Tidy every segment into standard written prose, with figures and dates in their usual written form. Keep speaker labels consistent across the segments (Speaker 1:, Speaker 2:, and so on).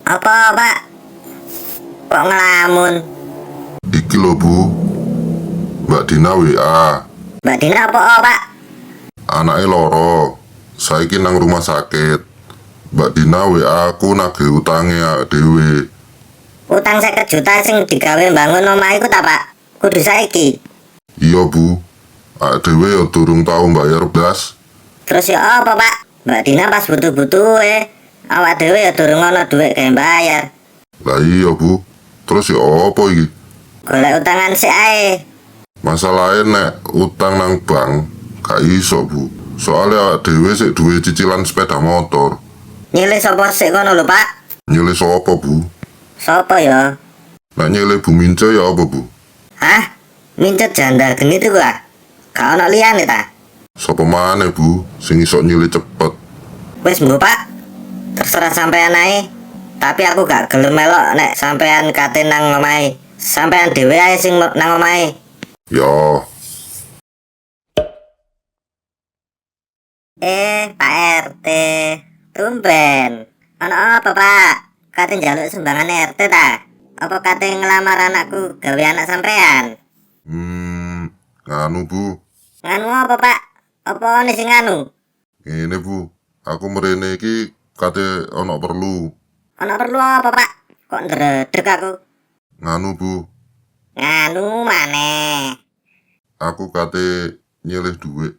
Speaker 1: Apa, Pak? Kok ngelamun?
Speaker 2: Iki lho Bu, Mbak Dina WA.
Speaker 1: Mbak Dina apa, Pak?
Speaker 2: Anake loro, saiki nang rumah sakit. Mbak Dina WA aku nagih utange awake dhewe.
Speaker 1: Utang 50 juta sing digawe mbangun omah iku ta, Pak? Kudu saiki.
Speaker 2: Iya Bu, awake dhewe ya durung tau mbayar blas.
Speaker 1: Terus ya apa, Pak? Mbak Dina pas butuh-butuhe, awak dhewe ya durung ana duit gawe bayar.
Speaker 2: Lah iya Bu, terus ya apa iki?
Speaker 1: Golek utangan sik ae.
Speaker 2: Masalahe nek utang nang bank gak iso Bu. Soalnya awake dhewe sik duwe cicilan sepeda motor.
Speaker 1: Nyilih sapa sik kono lho, Pak?
Speaker 2: Nyilih sapa Bu?
Speaker 1: Sapa ya?
Speaker 2: Nek nyilih Bu Mince ya apa Bu?
Speaker 1: Hah? Mincet janda geni itu gak? Gak ana liyane ta?
Speaker 2: Sapa maneh Bu sing iso nyilih cepet?
Speaker 1: Wis mbok, Pak. Terserah sampean ae. Tapi aku gak gelem melok nek sampean kate nang omahe. Sampean dhewe ae sing nang omahe.
Speaker 2: Ya,
Speaker 1: Pak RT. Tumben. Ana apa, Pak? Kate njaluk sumbangan RT ta? Apa kate ngelamar anakku gawe anak sampean?
Speaker 2: nganu Bu.
Speaker 1: Nganu apa, Pak? Apa ini sing nganu?
Speaker 2: Ngene Bu, aku mrene iki kate ana perlu.
Speaker 1: Ana perlu apa, Pak? Kok ndredeg aku?
Speaker 2: Nganu Bu,
Speaker 1: Nganu maneh.
Speaker 2: aku kate nyilih duit.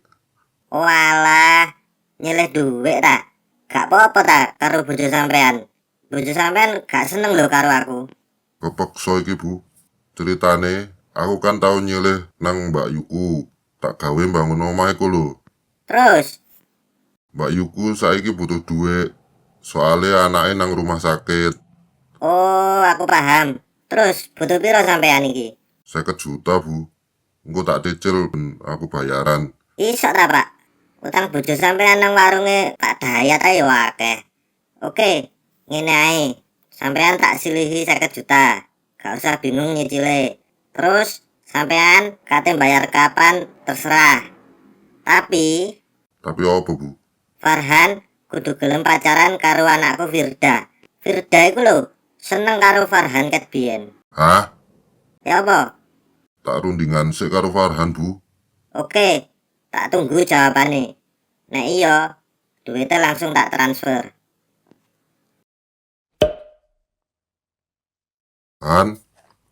Speaker 1: Walah, nyilih duit ta? Gak apa-apa ta karo bojo sampean? Bojo sampean gak seneng lho karo aku.
Speaker 2: Kepeksa iki Bu. Ceritane, aku kan tau nyilih nang Mbak Yuku. Tak gawe bangun omah iku lho.
Speaker 1: Terus,
Speaker 2: Mbak Yuku saiki butuh duit. Soalnya anake nang rumah sakit.
Speaker 1: oh aku paham. Terus, butuh piro sampean iki?
Speaker 2: 50 juta Bu. Engko tak cicil ben aku bayaran.
Speaker 1: Iso ta, Pak? Utang bojo sampean nang warunge Pak Dayat ae yo akeh. Oke, ngene ae. Sampean tak silihi 50 juta. Gak usah bingung nyicile. Terus, sampean kate bayar kapan terserah. Tapi,
Speaker 2: Tapi apa Bu?
Speaker 1: Farhan kudu gelem pacaran karo anakku Firda. Firda iku lho, seneng karo Farhan ket biyen.
Speaker 2: Hah?
Speaker 1: Ya apa?
Speaker 2: Tak rundingan sik karo Farhan Bu.
Speaker 1: Oke, tak tunggu jawabane. Nek iya, duitnya langsung tak transfer.
Speaker 2: Han,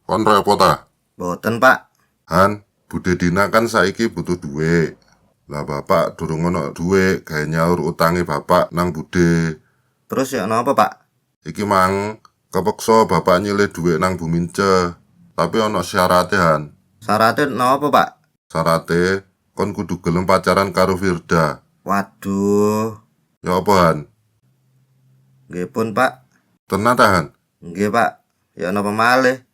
Speaker 2: kon repot ah.
Speaker 3: Boten, Pak.
Speaker 2: Han, Bude Dina kan saiki butuh duit. Lah bapak durung ono duit, gawe nyaur utange bapak nang Bude.
Speaker 3: Terus ya apa, Pak?
Speaker 2: Iki mang kepeksa bapak nyilih duit nang Bu Mince. Tapi ono syaratnya Han.
Speaker 3: Syaratnya apa, Pak?
Speaker 2: Syaratnya kon kudu gelem pacaran karo Firda.
Speaker 3: Waduh.
Speaker 2: Ya apa Han?
Speaker 3: Nggih pun, Pak.
Speaker 2: Tenan ta Han?
Speaker 3: Nggih, Pak. Ya napa malih?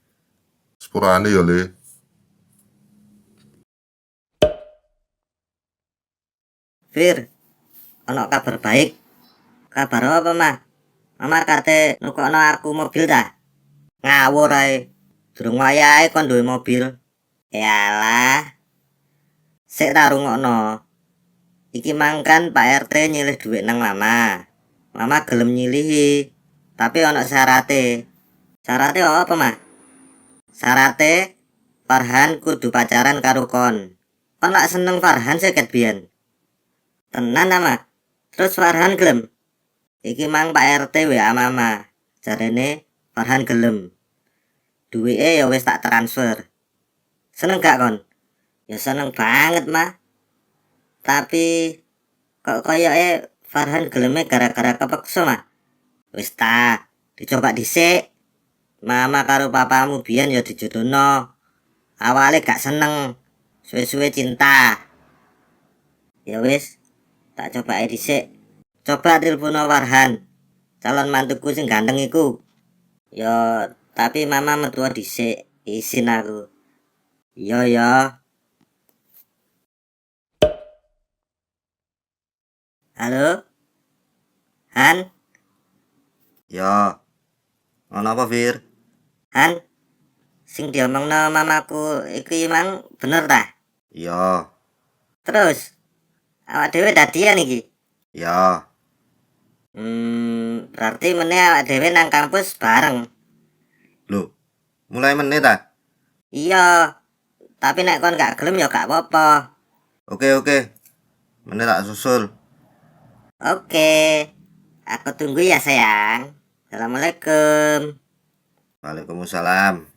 Speaker 2: Sepurane ya Le.
Speaker 1: Fir, ono kabar baik. Kabar apa, Mah? Mama kate nukokno aku mobil ta? Ngawur ae. Durung wayahe kon duwe mobil. Yalah. Sik ta rungokno. Iki mangkan Pak RT nyilih duit nang Mama. Mama gelem nyilihi. Tapi ono syarate. Syarate apa, Mah? Syarate Farhan kudu pacaran karo kon. Kon lak seneng Farhan seket biyen. Tenan ama. Terus Farhan gelem. Iki mang Pak RT WA Mama. Jarene Farhan gelem. Duwike ya wis tak transfer. Seneng gak kon? Ya seneng banget, Mah. Tapi kok koyoke Farhan geleme gara-gara kepeksa, Mah. Wis ta, dicoba dhisik. Mama karo papamu biyen ya dijodohno. Awale gak seneng, suwe-suwe cinta. Ya wis, tak coba dhisik. Coba telepon Farhan, calon mantuku sing ganteng iku. Ya, tapi mama mertua dhisik, izin aku. Iya ya. Halo? Han?
Speaker 3: Ya. Ono apa, Fir?
Speaker 1: Han? Sing diomongno mamaku iki emang bener ta?
Speaker 3: Ya.
Speaker 1: Terus awak dhewe dadian iki.
Speaker 3: Ya.
Speaker 1: Berarti meneh awak dhewe nang kampus bareng.
Speaker 3: Loh, mulai menit ta?
Speaker 1: Iya, tapi nek kon gak gelem ya gak apa-apa.
Speaker 3: Oke. Menit tak susul.
Speaker 1: Oke, aku tunggu ya sayang. Assalamualaikum.
Speaker 3: Waalaikumsalam.